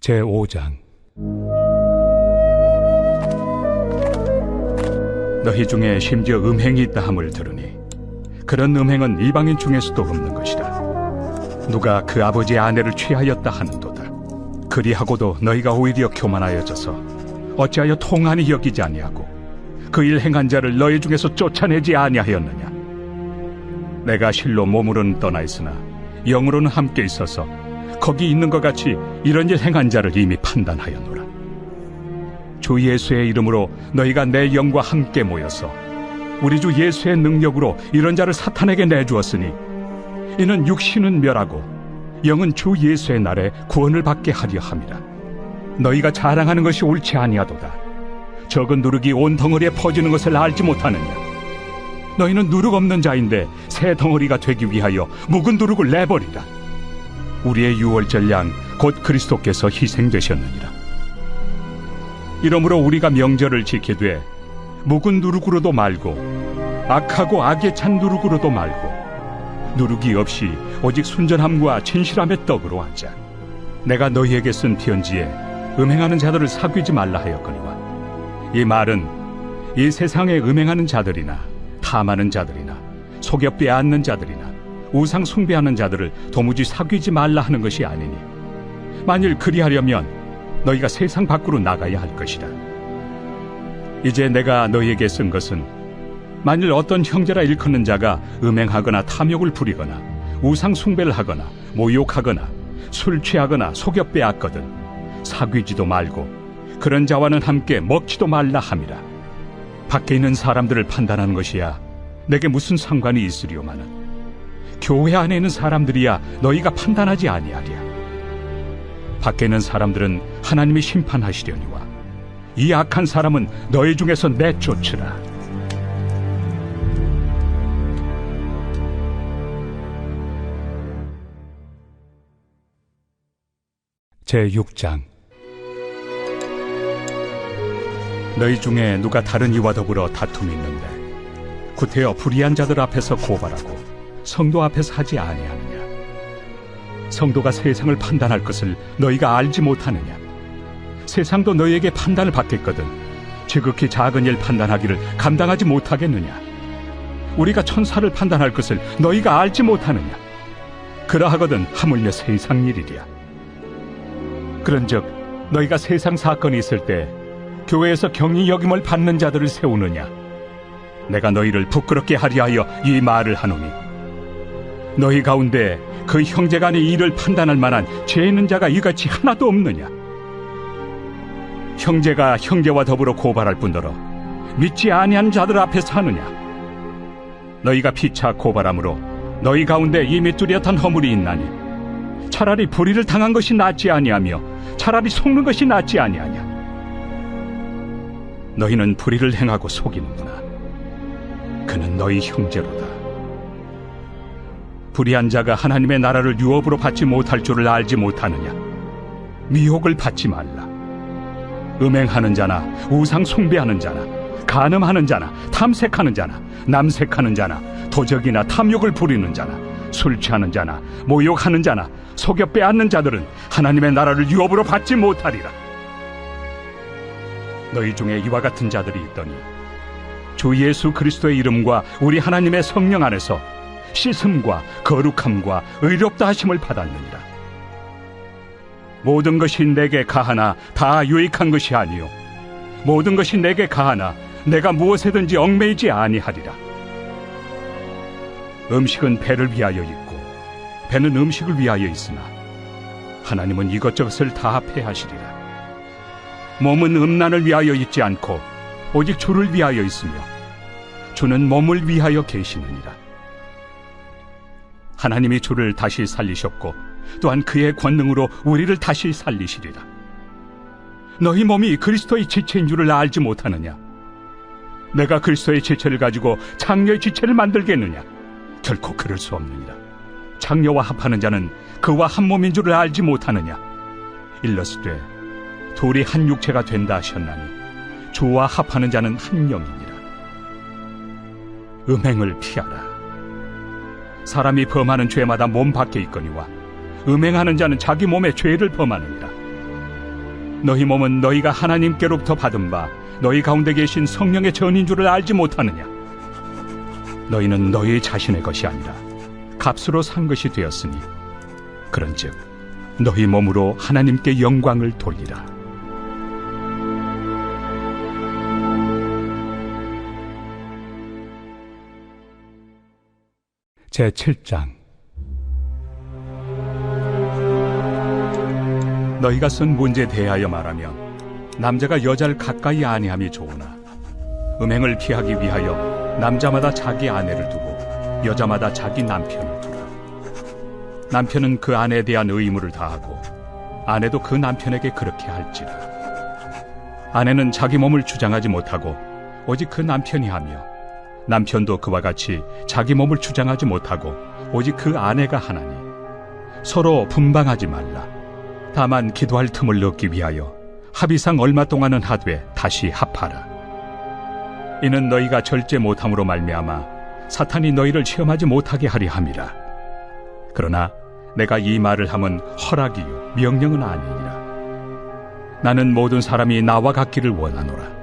제5장. 너희 중에 심지어 음행이 있다 함을 들으니 그런 음행은 이방인 중에서도 없는 것이라. 누가 그 아버지의 아내를 취하였다 하는도다. 그리하고도 너희가 오히려 교만하여져서 어찌하여 통한이 여기지 아니하고 그 일 행한 자를 너희 중에서 쫓아내지 아니하였느냐. 내가 실로 몸으로는 떠나 있으나 영으로는 함께 있어서 거기 있는 것 같이 이런 일 행한 자를 이미 판단하였노라. 주 예수의 이름으로 너희가 내 영과 함께 모여서 우리 주 예수의 능력으로 이런 자를 사탄에게 내주었으니 이는 육신은 멸하고 영은 주 예수의 날에 구원을 받게 하려 함이라. 너희가 자랑하는 것이 옳지 아니하도다. 적은 누룩이 온 덩어리에 퍼지는 것을 알지 못하느냐. 너희는 누룩 없는 자인데 새 덩어리가 되기 위하여 묵은 누룩을 내버리라. 우리의 유월절 양 곧 그리스도께서 희생되셨느니라. 이러므로 우리가 명절을 지키되 묵은 누룩으로도 말고 악하고 악에 찬 누룩으로도 말고 누룩이 없이 오직 순전함과 진실함의 떡으로 하자. 내가 너희에게 쓴 편지에 음행하는 자들을 사귀지 말라 하였거니와 이 말은 이 세상에 음행하는 자들이나 탐하는 자들이나 속여 빼앗는 자들이나 우상 숭배하는 자들을 도무지 사귀지 말라 하는 것이 아니니 만일 그리하려면 너희가 세상 밖으로 나가야 할 것이다. 이제 내가 너희에게 쓴 것은 만일 어떤 형제라 일컫는 자가 음행하거나 탐욕을 부리거나 우상 숭배를 하거나 모욕하거나 술 취하거나 속여 빼앗거든 사귀지도 말고 그런 자와는 함께 먹지도 말라 함이라. 밖에 있는 사람들을 판단하는 것이야 내게 무슨 상관이 있으리오마는 교회 안에 있는 사람들이야 너희가 판단하지 아니하리야. 밖에 있는 사람들은 하나님이 심판하시려니와 이 악한 사람은 너희 중에서 내쫓으라. 제6장. 너희 중에 누가 다른 이와 더불어 다툼이 있는데 구태여 불의한 자들 앞에서 고발하고 성도 앞에서 하지 아니하느냐. 성도가 세상을 판단할 것을 너희가 알지 못하느냐. 세상도 너희에게 판단을 받겠거든 지극히 작은 일 판단하기를 감당하지 못하겠느냐. 우리가 천사를 판단할 것을 너희가 알지 못하느냐. 그러하거든 하물며 세상 일이랴. 그런즉 너희가 세상 사건이 있을 때 교회에서 경히 여김을 받는 자들을 세우느냐. 내가 너희를 부끄럽게 하려 하여 이 말을 하노니 너희 가운데 그 형제간의 일을 판단할 만한 죄 있는 자가 이같이 하나도 없느냐. 형제가 형제와 더불어 고발할 뿐더러 믿지 아니한 자들 앞에서 하느냐. 너희가 피차 고발함으로 너희 가운데 이미 뚜렷한 허물이 있나니 차라리 불의를 당한 것이 낫지 아니하며 차라리 속는 것이 낫지 아니하냐. 너희는 불의를 행하고 속이는구나. 그는 너희 형제로다. 불의한 자가 하나님의 나라를 유업으로 받지 못할 줄을 알지 못하느냐. 미혹을 받지 말라. 음행하는 자나 우상 숭배하는 자나 간음하는 자나 탐색하는 자나 남색하는 자나 도적이나 탐욕을 부리는 자나 술 취하는 자나 모욕하는 자나 속여 빼앗는 자들은 하나님의 나라를 유업으로 받지 못하리라. 너희 중에 이와 같은 자들이 있더니 주 예수 그리스도의 이름과 우리 하나님의 성령 안에서 씻음과 거룩함과 의롭다 하심을 받았느니라. 모든 것이 내게 가하나 다 유익한 것이 아니요 모든 것이 내게 가하나 내가 무엇에든지 얽매이지 아니하리라. 음식은 배를 위하여 있고 배는 음식을 위하여 있으나 하나님은 이것저것을 다 패하시리라. 몸은 음란을 위하여 있지 않고 오직 주를 위하여 있으며 주는 몸을 위하여 계시느니라. 하나님이 주를 다시 살리셨고 또한 그의 권능으로 우리를 다시 살리시리라. 너희 몸이 그리스도의 지체인 줄을 알지 못하느냐. 내가 그리스도의 지체를 가지고 장녀의 지체를 만들겠느냐. 결코 그럴 수 없느니라. 장녀와 합하는 자는 그와 한 몸인 줄을 알지 못하느냐. 일러스되 둘이 한 육체가 된다 하셨나니 주와 합하는 자는 한 영이니라. 음행을 피하라. 사람이 범하는 죄마다 몸 밖에 있거니와 음행하는 자는 자기 몸에 죄를 범하느니라. 너희 몸은 너희가 하나님께로부터 받은 바 너희 가운데 계신 성령의 전인 줄을 알지 못하느냐? 너희는 너희 자신의 것이 아니라 값으로 산 것이 되었으니 그런즉 너희 몸으로 하나님께 영광을 돌리라. 제7장. 너희가 쓴 문제에 대하여 말하면 남자가 여자를 가까이 아니함이 좋으나 음행을 피하기 위하여 남자마다 자기 아내를 두고 여자마다 자기 남편을 두라. 남편은 그 아내에 대한 의무를 다하고 아내도 그 남편에게 그렇게 할지라. 아내는 자기 몸을 주장하지 못하고 오직 그 남편이 하며 남편도 그와 같이 자기 몸을 주장하지 못하고 오직 그 아내가 하나니 서로 분방하지 말라. 다만 기도할 틈을 얻기 위하여 합의상 얼마 동안은 하되 다시 합하라. 이는 너희가 절제 못함으로 말미암아 사탄이 너희를 시험하지 못하게 하려 함이라. 그러나 내가 이 말을 함은 허락이요 명령은 아니니라. 나는 모든 사람이 나와 같기를 원하노라.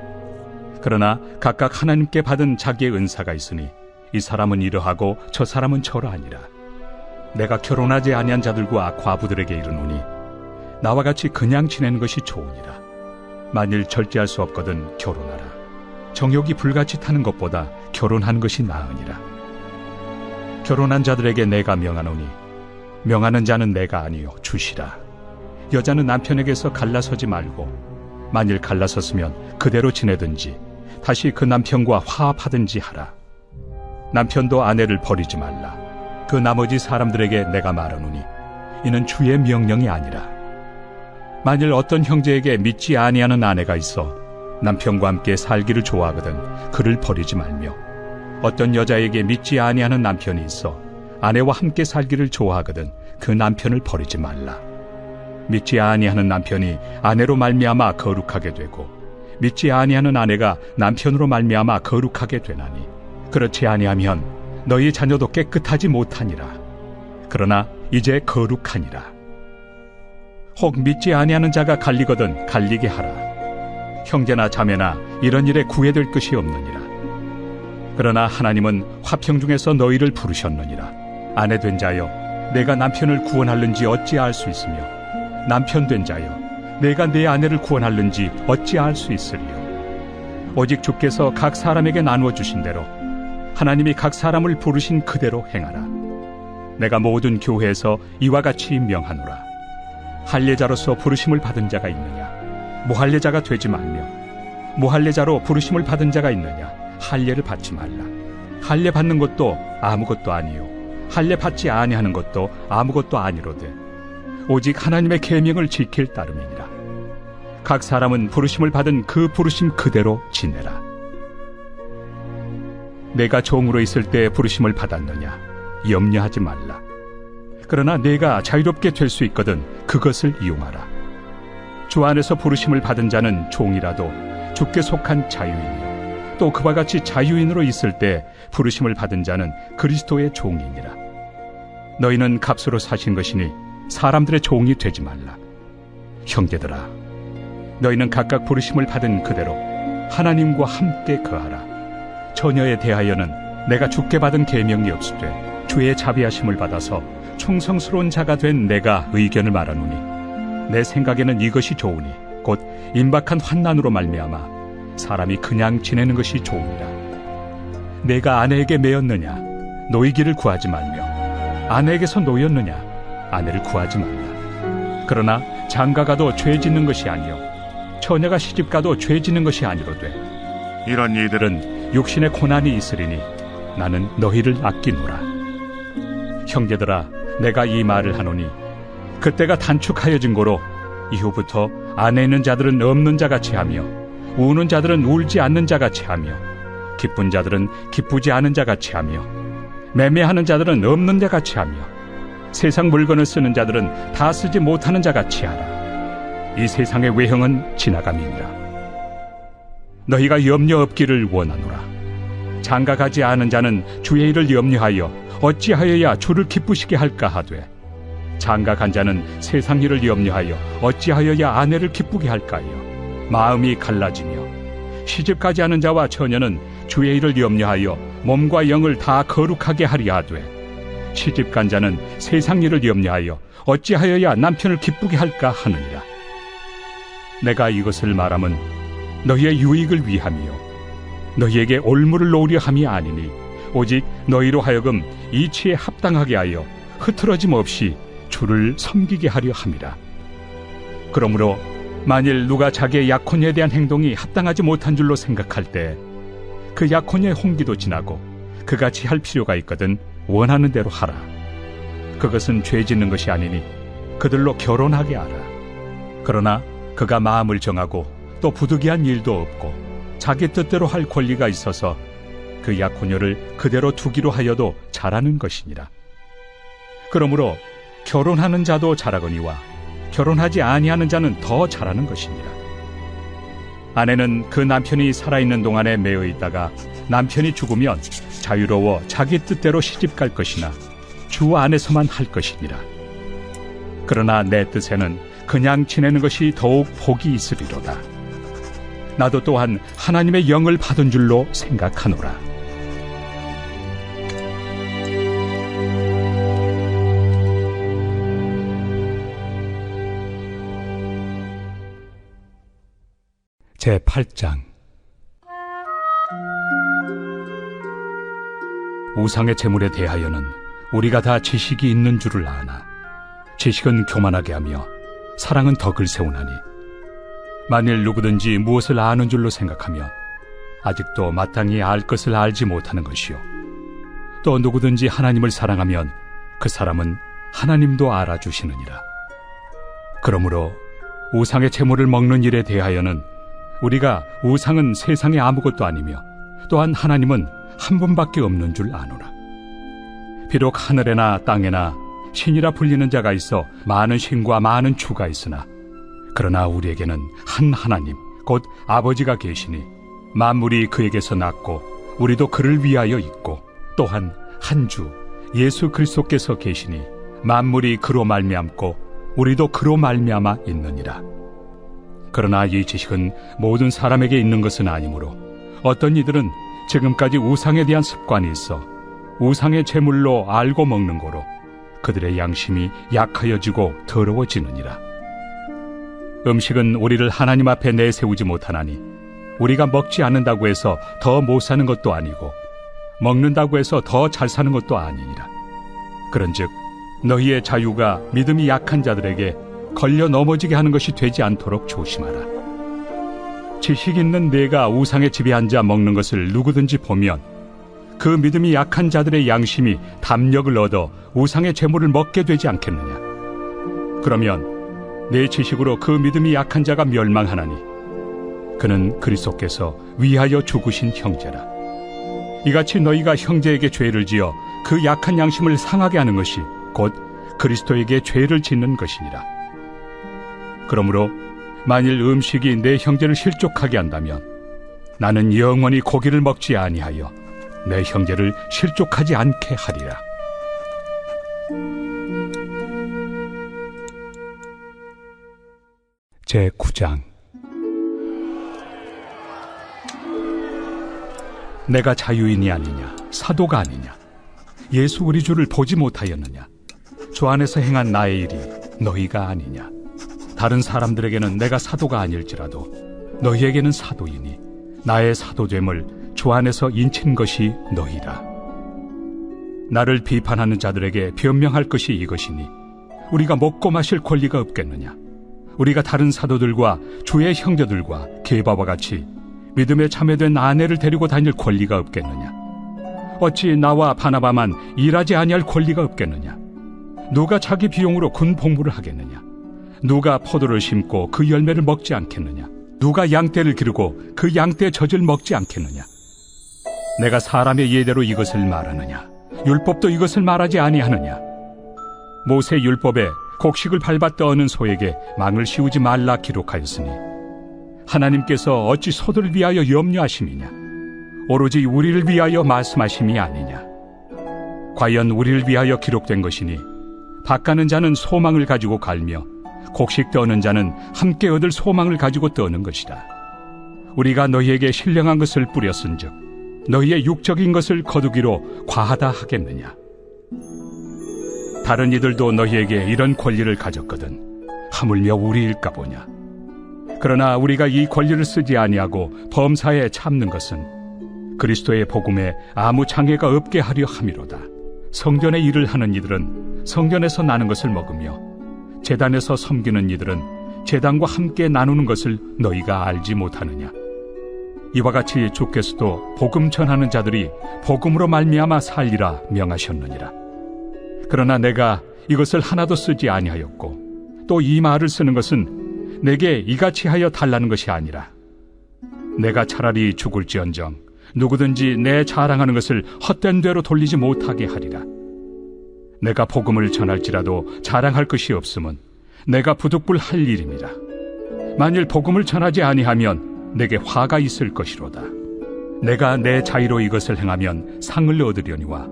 그러나 각각 하나님께 받은 자기의 은사가 있으니 이 사람은 이러하고 저 사람은 저러하니라. 내가 결혼하지 아니한 자들과 과부들에게 이르노니 나와 같이 그냥 지내는 것이 좋으니라. 만일 절제할 수 없거든 결혼하라. 정욕이 불같이 타는 것보다 결혼하는 것이 나으니라. 결혼한 자들에게 내가 명하노니 명하는 자는 내가 아니요 주시라. 여자는 남편에게서 갈라서지 말고 만일 갈라섰으면 그대로 지내든지 다시 그 남편과 화합하든지 하라. 남편도 아내를 버리지 말라. 그 나머지 사람들에게 내가 말하노니 이는 주의 명령이 아니라. 만일 어떤 형제에게 믿지 아니하는 아내가 있어 남편과 함께 살기를 좋아하거든 그를 버리지 말며 어떤 여자에게 믿지 아니하는 남편이 있어 아내와 함께 살기를 좋아하거든 그 남편을 버리지 말라. 믿지 아니하는 남편이 아내로 말미암아 거룩하게 되고 믿지 아니하는 아내가 남편으로 말미암아 거룩하게 되나니 그렇지 아니하면 너희 자녀도 깨끗하지 못하니라. 그러나 이제 거룩하니라. 혹 믿지 아니하는 자가 갈리거든 갈리게 하라. 형제나 자매나 이런 일에 구애될 것이 없느니라. 그러나 하나님은 화평 중에서 너희를 부르셨느니라. 아내 된 자여 내가 남편을 구원할는지 어찌 알 수 있으며 남편 된 자여 내가 내 아내를 구원할는지 어찌 알 수 있으리요. 오직 주께서 각 사람에게 나누어 주신 대로 하나님이 각 사람을 부르신 그대로 행하라. 내가 모든 교회에서 이와 같이 명하노라. 할례자로서 부르심을 받은 자가 있느냐? 무할례자가 되지 말며 무할례자로 부르심을 받은 자가 있느냐? 할례를 받지 말라. 할례 받는 것도 아무것도 아니요 할례 받지 아니하는 것도 아무것도 아니로되 오직 하나님의 계명을 지킬 따름이니라. 각 사람은 부르심을 받은 그 부르심 그대로 지내라. 내가 종으로 있을 때 부르심을 받았느냐? 염려하지 말라. 그러나 내가 자유롭게 될 수 있거든 그것을 이용하라. 주 안에서 부르심을 받은 자는 종이라도 주께 속한 자유인이요 또 그와 같이 자유인으로 있을 때 부르심을 받은 자는 그리스도의 종이니라. 너희는 값으로 사신 것이니 사람들의 종이 되지 말라. 형제들아, 너희는 각각 부르심을 받은 그대로 하나님과 함께 거하라. 처녀에 대하여는 내가 주께 받은 계명이 없으되 주의 자비하심을 받아서 충성스러운 자가 된 내가 의견을 말하노니 내 생각에는 이것이 좋으니 곧 임박한 환난으로 말미암아 사람이 그냥 지내는 것이 좋으니라. 내가 아내에게 매였느냐? 노이기를 구하지 말며 아내에게서 노였느냐? 아내를 구하지 말라. 그러나 장가가도 죄 짓는 것이 아니요 처녀가 시집가도 죄 짓는 것이 아니로되 이런 이들은 육신의 고난이 있으리니 나는 너희를 아끼노라. 형제들아, 내가 이 말을 하노니 그때가 단축하여진 고로 이후부터 안에 있는 자들은 없는 자같이 하며 우는 자들은 울지 않는 자같이 하며 기쁜 자들은 기쁘지 않은 자같이 하며 매매하는 자들은 없는 자같이 하며 세상 물건을 쓰는 자들은 다 쓰지 못하는 자같이 하라. 이 세상의 외형은 지나감이니라. 너희가 염려 없기를 원하노라. 장가가지 않은 자는 주의 일을 염려하여 어찌하여야 주를 기쁘시게 할까 하되 장가간 자는 세상 일을 염려하여 어찌하여야 아내를 기쁘게 할까요? 마음이 갈라지며 시집가지 않은 자와 처녀는 주의 일을 염려하여 몸과 영을 다 거룩하게 하려 하되 시집간 자는 세상 일을 염려하여 어찌하여야 남편을 기쁘게 할까 하느니라. 내가 이것을 말함은 너희의 유익을 위함이요 너희에게 올무를 놓으려 함이 아니니 오직 너희로 하여금 이치에 합당하게 하여 흐트러짐 없이 주를 섬기게 하려 함이라. 그러므로 만일 누가 자기의 약혼녀에 대한 행동이 합당하지 못한 줄로 생각할 때 그 약혼녀의 홍기도 지나고 그같이 할 필요가 있거든 원하는 대로 하라. 그것은 죄 짓는 것이 아니니 그들로 결혼하게 하라. 그러나 그가 마음을 정하고 또 부득이한 일도 없고 자기 뜻대로 할 권리가 있어서 그 약혼녀를 그대로 두기로 하여도 잘하는 것이니라. 그러므로 결혼하는 자도 잘하거니와 결혼하지 아니하는 자는 더 잘하는 것이니라. 아내는 그 남편이 살아있는 동안에 매여 있다가 남편이 죽으면 자유로워 자기 뜻대로 시집갈 것이나 주 안에서만 할 것이니라. 그러나 내 뜻에는 그냥 지내는 것이 더욱 복이 있으리로다. 나도 또한 하나님의 영을 받은 줄로 생각하노라. 제8장 우상의 제물에 대하여는 우리가 다 지식이 있는 줄을 아나 지식은 교만하게 하며 사랑은 덕을 세우나니 만일 누구든지 무엇을 아는 줄로 생각하면 아직도 마땅히 알 것을 알지 못하는 것이요 또 누구든지 하나님을 사랑하면 그 사람은 하나님도 알아주시느니라. 그러므로 우상의 제물을 먹는 일에 대하여는 우리가 우상은 세상에 아무것도 아니며 또한 하나님은 한 분밖에 없는 줄 아노라. 비록 하늘에나 땅에나 신이라 불리는 자가 있어 많은 신과 많은 주가 있으나 그러나 우리에게는 한 하나님 곧 아버지가 계시니 만물이 그에게서 났고 우리도 그를 위하여 있고 또한 한 주 예수 그리스도께서 계시니 만물이 그로 말미암고 우리도 그로 말미암아 있느니라. 그러나 이 지식은 모든 사람에게 있는 것은 아니므로 어떤 이들은 지금까지 우상에 대한 습관이 있어 우상의 제물로 알고 먹는 거로 그들의 양심이 약하여지고 더러워지느니라. 음식은 우리를 하나님 앞에 내세우지 못하나니 우리가 먹지 않는다고 해서 더 못 사는 것도 아니고 먹는다고 해서 더 잘 사는 것도 아니니라. 그런즉 너희의 자유가 믿음이 약한 자들에게 걸려 넘어지게 하는 것이 되지 않도록 조심하라. 지식 있는 내가 우상의 집에 앉아 먹는 것을 누구든지 보면 그 믿음이 약한 자들의 양심이 담력을 얻어 우상의 제물을 먹게 되지 않겠느냐. 그러면 내 지식으로 그 믿음이 약한 자가 멸망하나니 그는 그리스도께서 위하여 죽으신 형제라. 이같이 너희가 형제에게 죄를 지어 그 약한 양심을 상하게 하는 것이 곧 그리스도에게 죄를 짓는 것이니라. 그러므로 만일 음식이 내 형제를 실족하게 한다면 나는 영원히 고기를 먹지 아니하여 내 형제를 실족하지 않게 하리라. 제9장 내가 자유인이 아니냐 사도가 아니냐 예수 우리 주를 보지 못하였느냐 주 안에서 행한 나의 일이 너희가 아니냐. 다른 사람들에게는 내가 사도가 아닐지라도 너희에게는 사도이니 나의 사도됨을 주 안에서 인친 것이 너희라. 나를 비판하는 자들에게 변명할 것이 이것이니 우리가 먹고 마실 권리가 없겠느냐. 우리가 다른 사도들과 주의 형제들과 게바와 같이 믿음에 참여된 아내를 데리고 다닐 권리가 없겠느냐. 어찌 나와 바나바만 일하지 아니할 권리가 없겠느냐. 누가 자기 비용으로 군 복무를 하겠느냐. 누가 포도를 심고 그 열매를 먹지 않겠느냐. 누가 양떼를 기르고 그 양떼의 젖을 먹지 않겠느냐. 내가 사람의 예대로 이것을 말하느냐. 율법도 이것을 말하지 아니하느냐. 모세 율법에 곡식을 밟아 떠오는 소에게 망을 씌우지 말라 기록하였으니 하나님께서 어찌 소들을 위하여 염려하심이냐. 오로지 우리를 위하여 말씀하심이 아니냐. 과연 우리를 위하여 기록된 것이니 밭가는 자는 소망을 가지고 갈며 곡식 떠는 자는 함께 얻을 소망을 가지고 떠는 것이라. 우리가 너희에게 신령한 것을 뿌렸은즉 너희의 육적인 것을 거두기로 과하다 하겠느냐. 다른 이들도 너희에게 이런 권리를 가졌거든 하물며 우리일까 보냐. 그러나 우리가 이 권리를 쓰지 아니하고 범사에 참는 것은 그리스도의 복음에 아무 장애가 없게 하려 함이로다. 성전의 일을 하는 이들은 성전에서 나는 것을 먹으며 제단에서 섬기는 이들은 제단과 함께 나누는 것을 너희가 알지 못하느냐. 이와 같이 주께서도 복음 전하는 자들이 복음으로 말미암아 살리라 명하셨느니라. 그러나 내가 이것을 하나도 쓰지 아니하였고 또 이 말을 쓰는 것은 내게 이같이 하여 달라는 것이 아니라 내가 차라리 죽을지언정 누구든지 내 자랑하는 것을 헛된 대로 돌리지 못하게 하리라. 내가 복음을 전할지라도 자랑할 것이 없음은 내가 부득불 할 일임이라. 만일 복음을 전하지 아니하면 내게 화가 있을 것이로다. 내가 내 자의로 이것을 행하면 상을 얻으려니와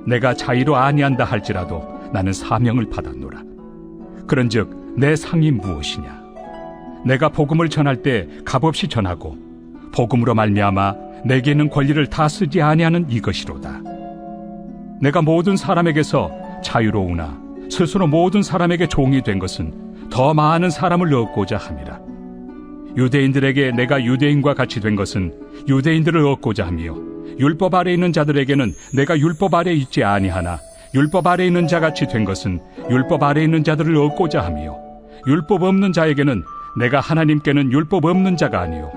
내가 자의로 아니한다 할지라도 나는 사명을 받았노라. 그런즉 내 상이 무엇이냐? 내가 복음을 전할 때 값없이 전하고 복음으로 말미암아 내게 있는 권리를 다 쓰지 아니하는 이것이로다. 내가 모든 사람에게서 자유로우나 스스로 모든 사람에게 종이 된 것은 더 많은 사람을 얻고자 함이라. 유대인들에게 내가 유대인과 같이 된 것은 유대인들을 얻고자 하며 율법 아래 있는 자들에게는 내가 율법 아래 있지 아니하나 율법 아래 있는 자같이 된 것은 율법 아래 있는 자들을 얻고자 하며 율법 없는 자에게는 내가 하나님께는 율법 없는 자가 아니요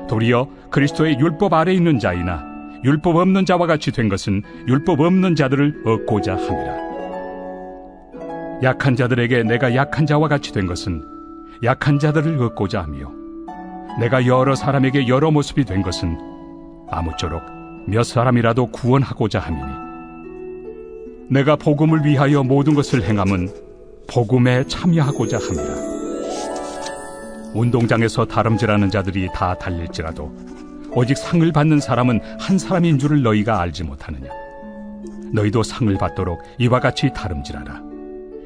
도리어 그리스도의 율법 아래 있는 자이나 율법 없는 자와 같이 된 것은 율법 없는 자들을 얻고자 함이라. 약한 자들에게 내가 약한 자와 같이 된 것은 약한 자들을 얻고자 하며 내가 여러 사람에게 여러 모습이 된 것은 아무쪼록 몇 사람이라도 구원하고자 함이니 내가 복음을 위하여 모든 것을 행함은 복음에 참여하고자 함이라. 운동장에서 다름질하는 자들이 다 달릴지라도 오직 상을 받는 사람은 한 사람인 줄을 너희가 알지 못하느냐. 너희도 상을 받도록 이와 같이 다름질하라.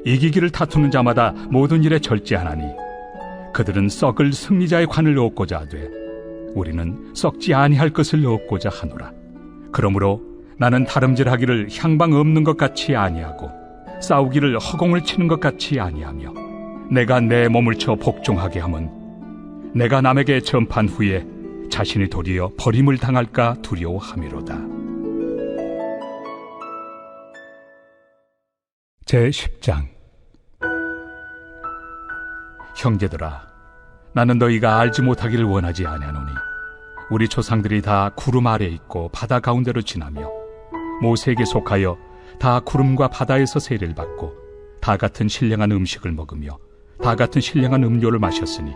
이기기를 다투는 자마다 모든 일에 절제하나니 그들은 썩을 승리자의 관을 얻고자 하되 우리는 썩지 아니할 것을 얻고자 하노라. 그러므로 나는 다름질하기를 향방 없는 것 같이 아니하고 싸우기를 허공을 치는 것 같이 아니하며 내가 내 몸을 쳐 복종하게 함은 내가 남에게 전판 후에 자신이 도리어 버림을 당할까 두려워함이로다. 제10장. 형제들아, 나는 너희가 알지 못하기를 원하지 아니하노니 우리 조상들이 다 구름 아래 있고 바다 가운데로 지나며 모세에게 속하여 다 구름과 바다에서 세례를 받고 다 같은 신령한 음식을 먹으며 다 같은 신령한 음료를 마셨으니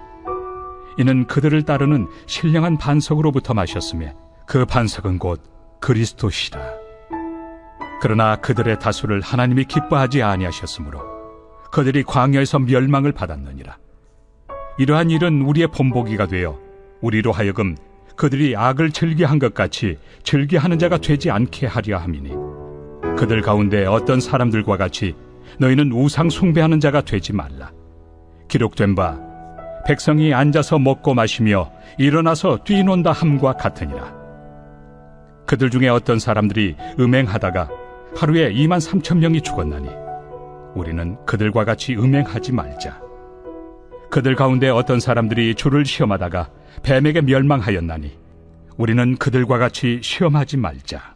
이는 그들을 따르는 신령한 반석으로부터 마셨으며 그 반석은 곧 그리스도시라. 그러나 그들의 다수를 하나님이 기뻐하지 아니하셨으므로 그들이 광야에서 멸망을 받았느니라. 이러한 일은 우리의 본보기가 되어 우리로 하여금 그들이 악을 즐겨한 것 같이 즐겨하는 자가 되지 않게 하려 함이니 그들 가운데 어떤 사람들과 같이 너희는 우상 숭배하는 자가 되지 말라. 기록된 바 백성이 앉아서 먹고 마시며 일어나서 뛰논다 함과 같으니라. 그들 중에 어떤 사람들이 음행하다가 하루에 23,000명이 죽었나니 우리는 그들과 같이 음행하지 말자. 그들 가운데 어떤 사람들이 주를 시험하다가 뱀에게 멸망하였나니 우리는 그들과 같이 시험하지 말자.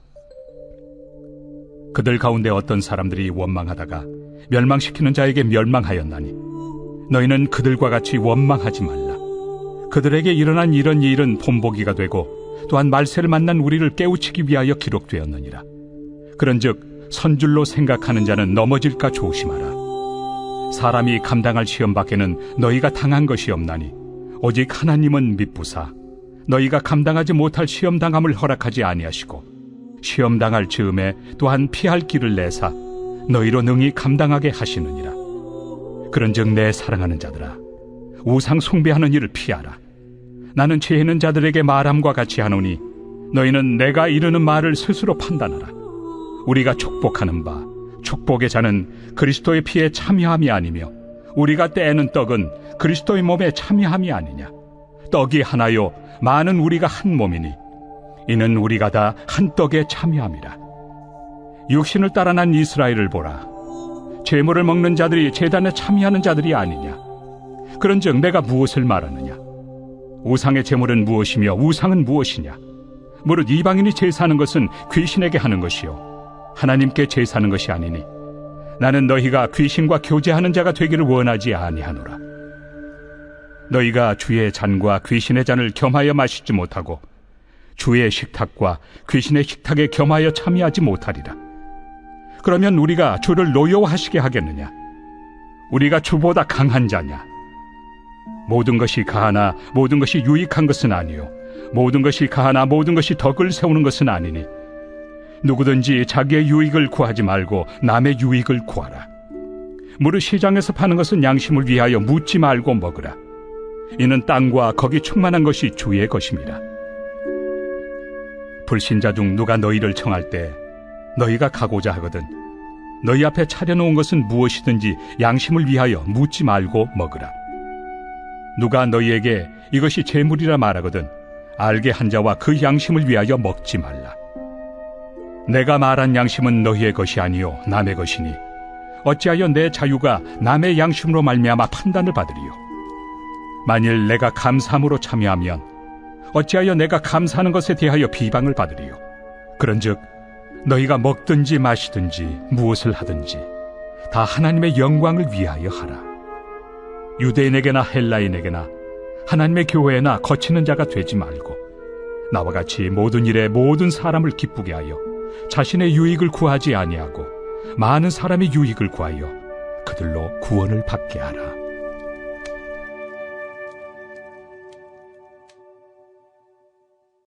그들 가운데 어떤 사람들이 원망하다가 멸망시키는 자에게 멸망하였나니 너희는 그들과 같이 원망하지 말라. 그들에게 일어난 이런 일은 본보기가 되고 또한 말세를 만난 우리를 깨우치기 위하여 기록되었느니라. 그런즉 선줄로 생각하는 자는 넘어질까 조심하라. 사람이 감당할 시험 밖에는 너희가 당한 것이 없나니 오직 하나님은 미쁘사 너희가 감당하지 못할 시험 당함을 허락하지 아니하시고 시험 당할 즈음에 또한 피할 길을 내사 너희로 능히 감당하게 하시느니라. 그런즉 내 사랑하는 자들아, 우상 숭배하는 일을 피하라. 나는 죄 있는 자들에게 말함과 같이 하노니 너희는 내가 이르는 말을 스스로 판단하라. 우리가 축복하는 바 축복의 잔은 그리스도의 피에 참여함이 아니며 우리가 떼는 떡은 그리스도의 몸에 참여함이 아니냐. 떡이 하나요 많은 우리가 한 몸이니 이는 우리가 다 한 떡에 참여함이라. 육신을 따라 난 이스라엘을 보라. 제물을 먹는 자들이 제단에 참여하는 자들이 아니냐. 그런즉 내가 무엇을 말하느냐. 우상의 제물은 무엇이며 우상은 무엇이냐. 무릇 이방인이 제사하는 것은 귀신에게 하는 것이요 하나님께 제사하는 것이 아니니 나는 너희가 귀신과 교제하는 자가 되기를 원하지 아니하노라. 너희가 주의 잔과 귀신의 잔을 겸하여 마시지 못하고 주의 식탁과 귀신의 식탁에 겸하여 참여하지 못하리라. 그러면 우리가 주를 노여워하시게 하겠느냐. 우리가 주보다 강한 자냐. 모든 것이 가하나 모든 것이 유익한 것은 아니요 모든 것이 가하나 모든 것이 덕을 세우는 것은 아니니 누구든지 자기의 유익을 구하지 말고 남의 유익을 구하라. 무릇 시장에서 파는 것은 양심을 위하여 묻지 말고 먹으라. 이는 땅과 거기 충만한 것이 주의 것입니다. 불신자 중 누가 너희를 청할 때 너희가 가고자 하거든 너희 앞에 차려놓은 것은 무엇이든지 양심을 위하여 묻지 말고 먹으라. 누가 너희에게 이것이 제물이라 말하거든 알게 한 자와 그 양심을 위하여 먹지 말라. 내가 말한 양심은 너희의 것이 아니요 남의 것이니 어찌하여 내 자유가 남의 양심으로 말미암아 판단을 받으리요. 만일 내가 감사함으로 참여하면 어찌하여 내가 감사하는 것에 대하여 비방을 받으리요. 그런즉 너희가 먹든지 마시든지 무엇을 하든지 다 하나님의 영광을 위하여 하라. 유대인에게나 헬라인에게나 하나님의 교회나 거치는 자가 되지 말고 나와 같이 모든 일에 모든 사람을 기쁘게 하여 자신의 유익을 구하지 아니하고 많은 사람의 유익을 구하여 그들로 구원을 받게 하라.